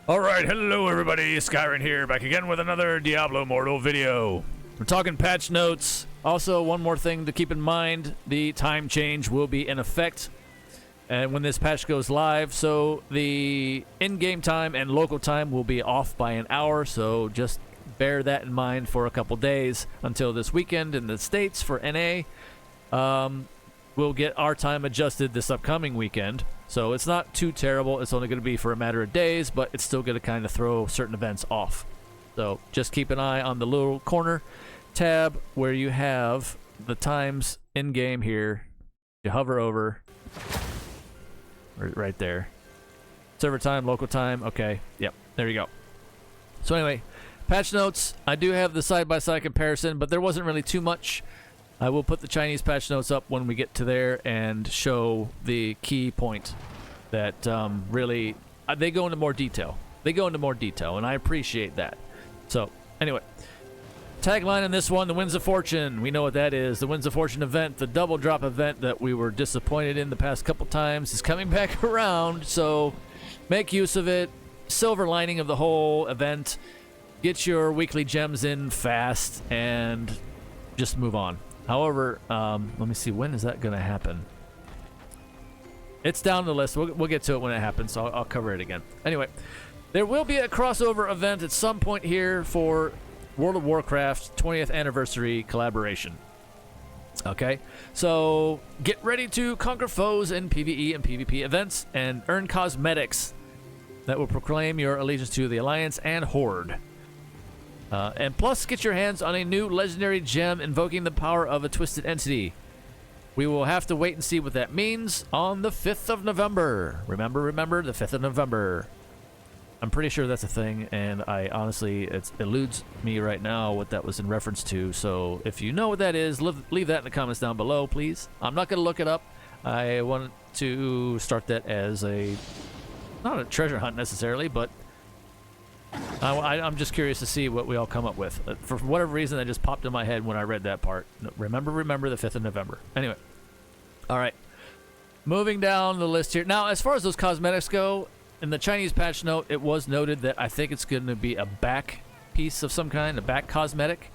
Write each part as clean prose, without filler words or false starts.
Alright, hello everybody, Skyrim here, back again with another Diablo Immortal video. We're talking patch notes. Also, one more thing to keep in mind, the time change will be in effect and when this patch goes live, so the in-game time and local time will be off by an hour, so just bear that in mind for a couple days until this weekend in the States for NA. We'll get our time adjusted this upcoming weekend. So it's not too terrible. It's only going to be for a matter of days, but it's still going to kind of throw certain events off. So just keep an eye on the little corner tab where you have the times in-game here. You hover over. Right there. Server time, local time. Okay. Yep. There you go. So anyway, patch notes. I do have the side-by-side comparison, but there wasn't really too much. I will put the Chinese patch notes up when we get to there and show the key point that really they go into more detail. They go into more detail, and I appreciate that. So anyway, tagline in this one: the Winds of Fortune. We know what that is. The Winds of Fortune event, the double drop event that we were disappointed in the past couple times, is coming back around. So make use of it. Silver lining of the whole event: get your weekly gems in fast and just move on. However, let me see, when is that going to happen? It's down the list. We'll get to it when it happens, so I'll cover it again. Anyway, there will be a crossover event at some point here for World of Warcraft 20th Anniversary Collaboration. Okay, so get ready to conquer foes in PvE and PvP events and earn cosmetics that will proclaim your allegiance to the Alliance and Horde. And plus, get your hands on a new legendary gem invoking the power of a twisted entity. We will have to wait and see what that means on the 5th of November. Remember, the 5th of November. I'm pretty sure that's a thing, and I honestly, it eludes me right now what that was in reference to. So if you know what that is, leave that in the comments down below, please. I'm not going to look it up. I want to start that as not a treasure hunt necessarily, but I'm just curious to see what we all come up with. For whatever reason, that just popped in my head when I read that part. Remember the 5th of November. Anyway. All right. Moving down the list here. Now, as far as those cosmetics go, in the Chinese patch note, it was noted that I think it's going to be a back piece of some kind, a back cosmetic.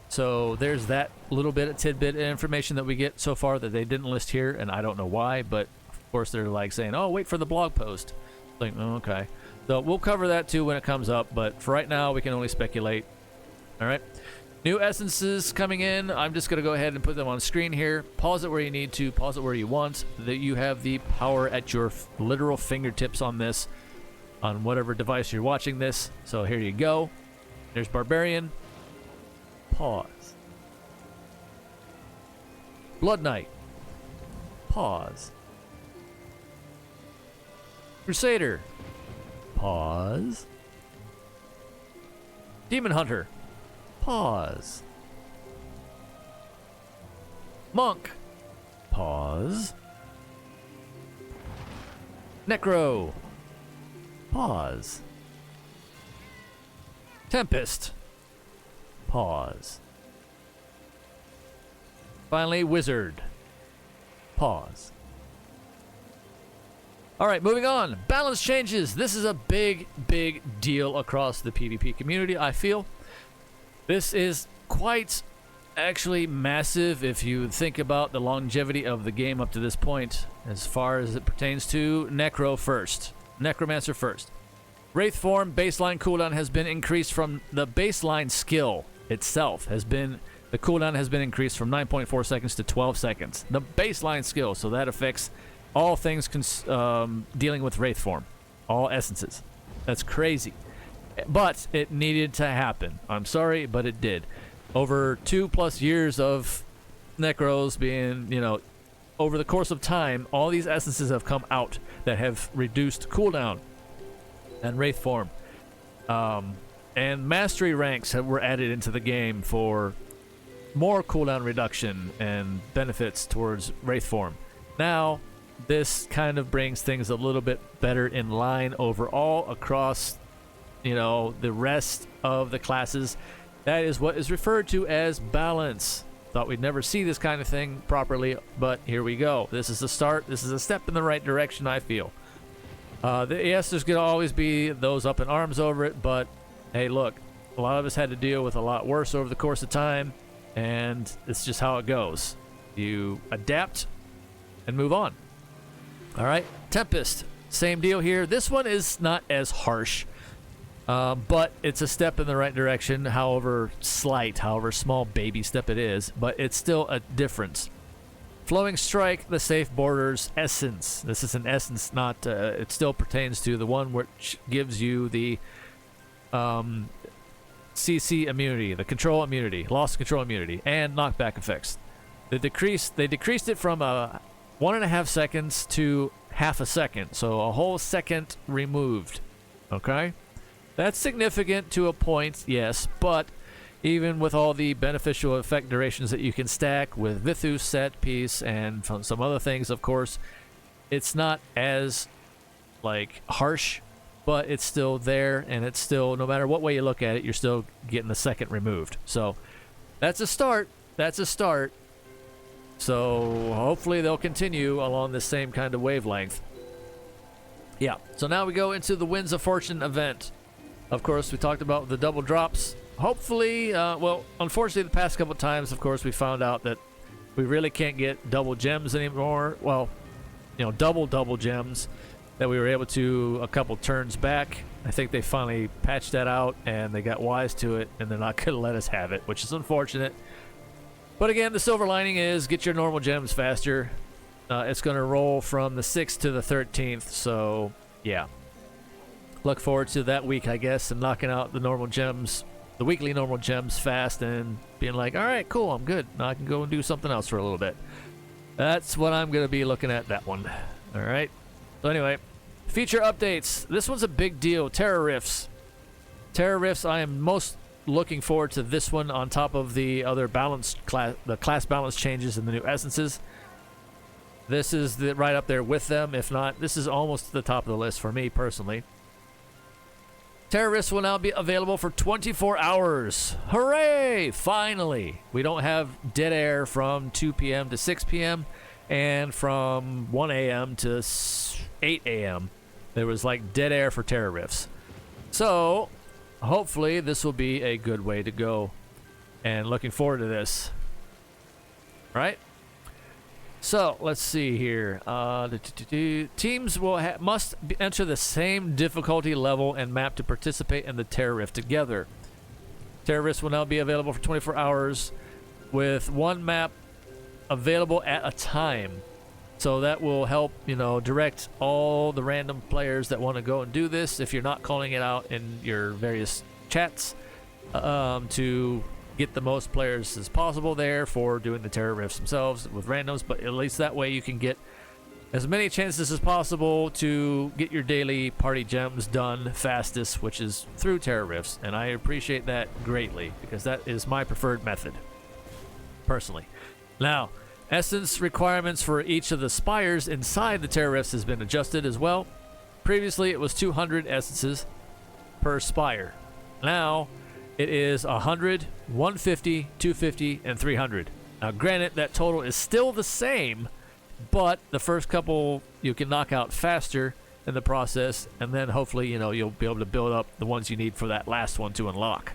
So there's that little bit of tidbit of information that we get so far that they didn't list here, and I don't know why, but of course they're like saying, oh, wait for the blog post. Like, oh, okay. So we'll cover that too when it comes up, but for right now we can only speculate. All right. New essences coming in. I'm just going to go ahead and put them on screen here. Pause it where you need to. Pause it where you want. That you have the power at your literal fingertips on this, on whatever device you're watching this. So here you go. There's Barbarian. Pause. Blood Knight. Pause. Crusader. Pause. Demon Hunter. Pause. Monk. Pause. Necro. Pause. Tempest. Pause. Finally, Wizard. Pause. All right, moving on. Balance changes. This is a big, big deal across the PvP community, I feel. This is quite actually massive if you think about the longevity of the game up to this point, as far as it pertains to Necromancer first. Wraith form baseline cooldown has been increased from the baseline skill itself the cooldown has been increased from 9.4 seconds to 12 seconds. The baseline skill, so that affects all things dealing with Wraith form. All essences. That's crazy. But it needed to happen. I'm sorry, but it did. Over 2+ years of Necros being, over the course of time, all these essences have come out that have reduced cooldown and Wraith form. And mastery ranks were added into the game for more cooldown reduction and benefits towards Wraith form. Now, this kind of brings things a little bit better in line overall across, the rest of the classes. That is what is referred to as balance. Thought we'd never see this kind of thing properly, but here we go. This is a start. This is a step in the right direction, I feel. Yes, there's going to always be those up in arms over it, but hey, look, a lot of us had to deal with a lot worse over the course of time, and it's just how it goes. You adapt and move on. All right, Tempest, same deal here. This one is not as harsh, but it's a step in the right direction, however slight, however small baby step it is, but it's still a difference. Flowing Strike, the Safe Borders Essence. This is an essence, not, it still pertains to the one which gives you the CC immunity, the control immunity, loss control immunity, and knockback effects. They decreased it from 1.5 seconds to half a second, so a whole second removed. Okay? That's significant to a point, yes, but even with all the beneficial effect durations that you can stack with Vithu's set piece and some other things, of course, it's not as like harsh, but it's still there, and it's still, no matter what way you look at it, you're still getting the second removed. So that's a start. That's a start. So hopefully they'll continue along the same kind of wavelength. Yeah. So now we go into the Winds of Fortune event. Of course, we talked about the double drops. Hopefully, well, unfortunately, the past couple times, of course, we found out that we really can't get double gems anymore. Well, you know, double gems that we were able to a couple turns back. I think they finally patched that out, and they got wise to it, and they're not going to let us have it, which is unfortunate. But again, the silver lining is get your normal gems faster. It's going to roll from the 6th to the 13th, so yeah. Look forward to that week, I guess, and knocking out the normal gems, the weekly normal gems fast, and being like, all right, cool, I'm good. Now I can go and do something else for a little bit. That's what I'm going to be looking at, that one. All right. So anyway, feature updates. This one's a big deal. Terra Rifts. Terra Rifts, I am most looking forward to this one on top of the other balance class, the class balance changes and the new essences. This is right up there with them. If not, this is almost the top of the list for me personally. Terra Rifts will now be available for 24 hours. Hooray! Finally! We don't have dead air from 2 p.m. to 6 p.m. and from 1 a.m. to 8 a.m. There was like dead air for Terra Rifts. So, hopefully this will be a good way to go. And looking forward to this. All right? So, let's see here. Teams must enter the same difficulty level and map to participate in the Terra Rift together. Terra Rifts will now be available for 24 hours with one map available at a time. So that will help, you know, direct all the random players that want to go and do this, if you're not calling it out in your various chats, to get the most players as possible there for doing the Terra Rifts themselves with randoms, but at least that way you can get as many chances as possible to get your daily party gems done fastest, which is through Terra Rifts, and I appreciate that greatly because that is my preferred method, personally. Now, essence requirements for each of the spires inside the Terra Rifts has been adjusted as well. Previously, it was 200 essences per spire. Now, it is 100, 150, 250, and 300. Now, granted, that total is still the same, but the first couple you can knock out faster in the process, and then hopefully, you know, you'll be able to build up the ones you need for that last one to unlock.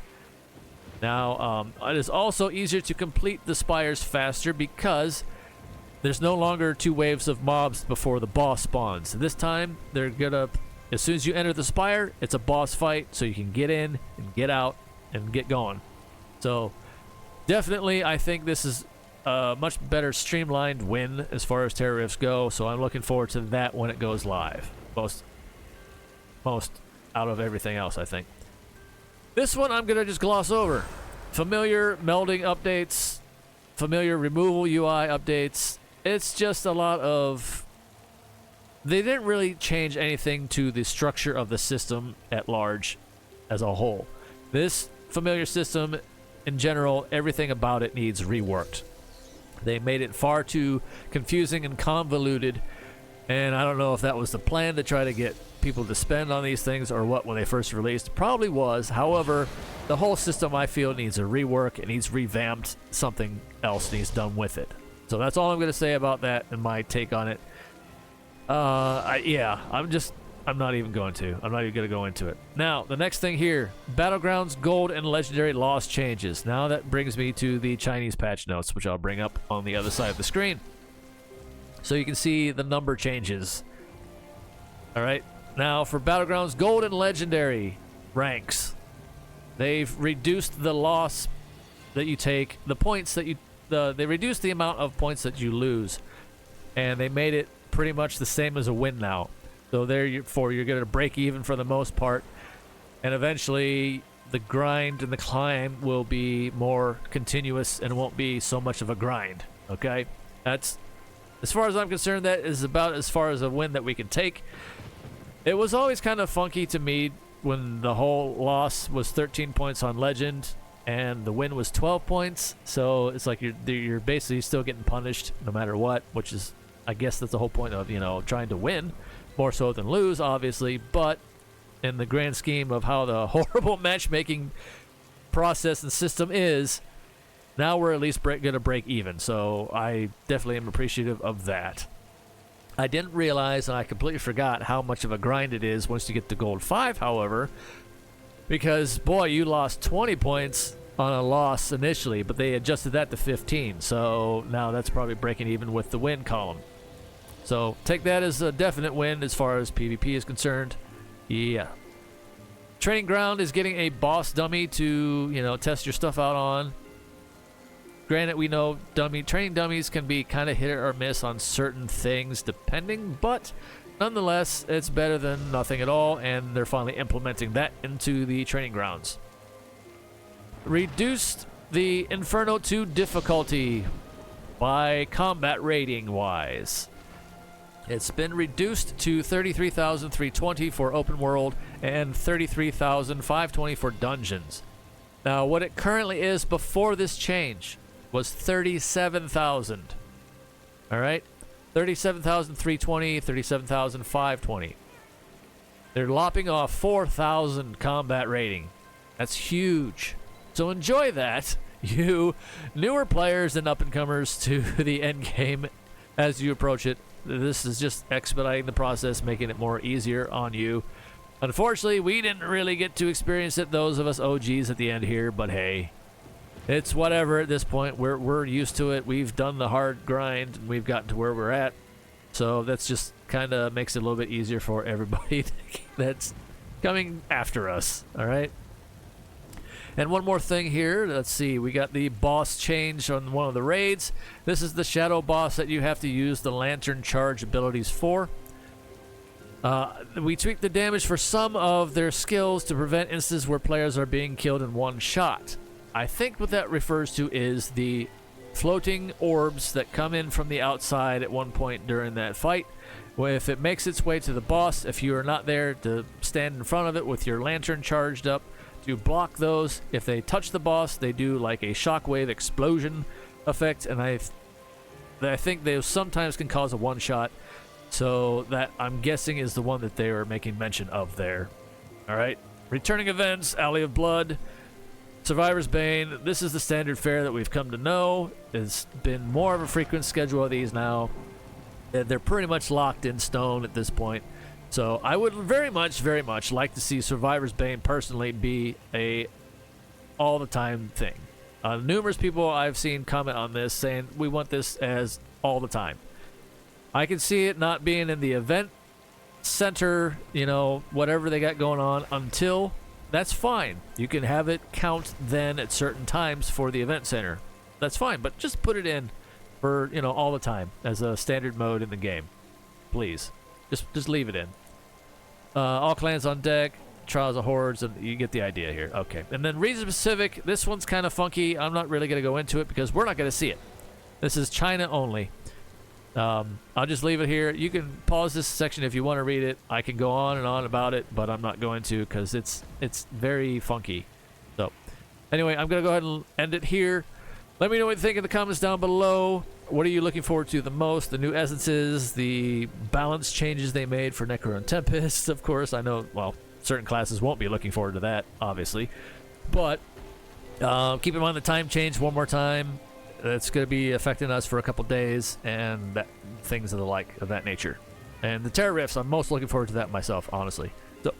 Now, it is also easier to complete the spires faster because there's no longer 2 waves of mobs before the boss spawns. This time, they're gonna, as soon as you enter the spire, it's a boss fight, so you can get in and get out and get going. So definitely I think this is a much better streamlined win as far as Terra Rifts go, so I'm looking forward to that when it goes live. Most out of everything else, I think. This one I'm gonna just gloss over. Familiar melding updates, familiar removal UI updates. It's just a lot of, they didn't really change anything to the structure of the system at large as a whole. This familiar system in general, everything about it needs reworked. They made it far too confusing and convoluted, and I don't know if that was the plan to try to get people to spend on these things or what when they first released. Probably was. However, the whole system I feel needs a rework. It needs revamped. Something else needs done with it. So that's all I'm going to say about that and my take on it. Yeah, I'm just I'm not even going to go into it. Now, the next thing here, Battlegrounds Gold and Legendary loss changes. Now that brings me to the Chinese patch notes, which I'll bring up on the other side of the screen. So you can see the number changes. All right. Now for Battlegrounds Gold and Legendary ranks, they've reduced the loss that you take, the points that they reduced the amount of points that you lose, and they made it pretty much the same as a win now. So therefore, you're going to break even for the most part, and eventually the grind and the climb will be more continuous and won't be so much of a grind. Okay, that's, as far as I'm concerned, that is about as far as a win that we can take. It was always kind of funky to me when the whole loss was 13 points on Legend and the win was 12 points. So it's like you're basically still getting punished no matter what, which is, I guess that's the whole point of, you know, trying to win more so than lose, obviously. But in the grand scheme of how the horrible matchmaking process and system is, now we're at least going to break even. So I definitely am appreciative of that. I didn't realize, and I completely forgot, how much of a grind it is once you get to Gold 5, however, because, boy, you lost 20 points on a loss initially, but they adjusted that to 15. So now that's probably breaking even with the win column. So take that as a definite win as far as PvP is concerned. Yeah. Training Ground is getting a boss dummy to, you know, test your stuff out on. Granted, we know training dummies can be kind of hit or miss on certain things depending, but nonetheless, it's better than nothing at all, and they're finally implementing that into the Training Grounds. Reduced the Inferno 2 difficulty by combat rating wise. It's been reduced to 33,320 for open world and 33,520 for dungeons. Now, what it currently is before this change was 37,000. All right? 37,320, 37,520. They're lopping off 4,000 combat rating. That's huge. So enjoy that, you newer players and up-and-comers to the end game as you approach it. This is just expediting the process, making it more easier on you. Unfortunately, we didn't really get to experience it, those of us OGs at the end here, but hey, it's whatever at this point. We're used to it. We've done the hard grind, and we've gotten to where we're at. So that's just kind of makes it a little bit easier for everybody that's coming after us, all right? And one more thing here. Let's see. We got the boss change on one of the raids. This is the shadow boss that you have to use the lantern charge abilities for. We tweaked the damage for some of their skills to prevent instances where players are being killed in one shot. I think what that refers to is the floating orbs that come in from the outside at one point during that fight. Well, if it makes its way to the boss, if you are not there to stand in front of it with your lantern charged up, to block those. If they touch the boss, they do like a shockwave explosion effect, and I think they sometimes can cause a one-shot. So that, I'm guessing, is the one that they were making mention of there. All right. Returning events, Alley of Blood, Survivor's Bane. This is the standard fare that we've come to know. It's been more of a frequent schedule of these now. They're pretty much locked in stone at this point. So I would very much like to see Survivor's Bane personally be a all-the-time thing. Numerous people I've seen comment on this saying we want this as all the time. I can see it not being in the event center, you know, whatever they got going on until, that's fine. You can have it count then at certain times for the event center. That's fine, but just put it in for, you know, all the time as a standard mode in the game. Please. Just leave it in. All clans on deck, Trials of Hordes, and you get the idea here. Okay. And then Region Pacific, this one's kind of funky. I'm not really going to go into it because we're not going to see it. This is China only. I'll just leave it here. You can pause this section if you want to read it. I can go on and on about it, but I'm not going to because it's very funky. So, anyway, I'm going to go ahead and end it here. Let me know what you think in the comments down below. What are you looking forward to the most? The new essences, the balance changes they made for Necro and Tempest, of course. I know, well, certain classes won't be looking forward to that, obviously. But keep in mind the time change one more time. It's going to be affecting us for a couple days and things of the like of that nature. And the Terror Rifts, I'm most looking forward to that myself, honestly. So,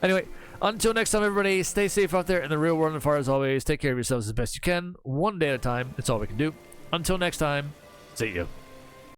anyway, until next time, everybody, stay safe out there in the real world, and far as always, take care of yourselves as best you can. One day at a time, it's all we can do. Until next time, see you.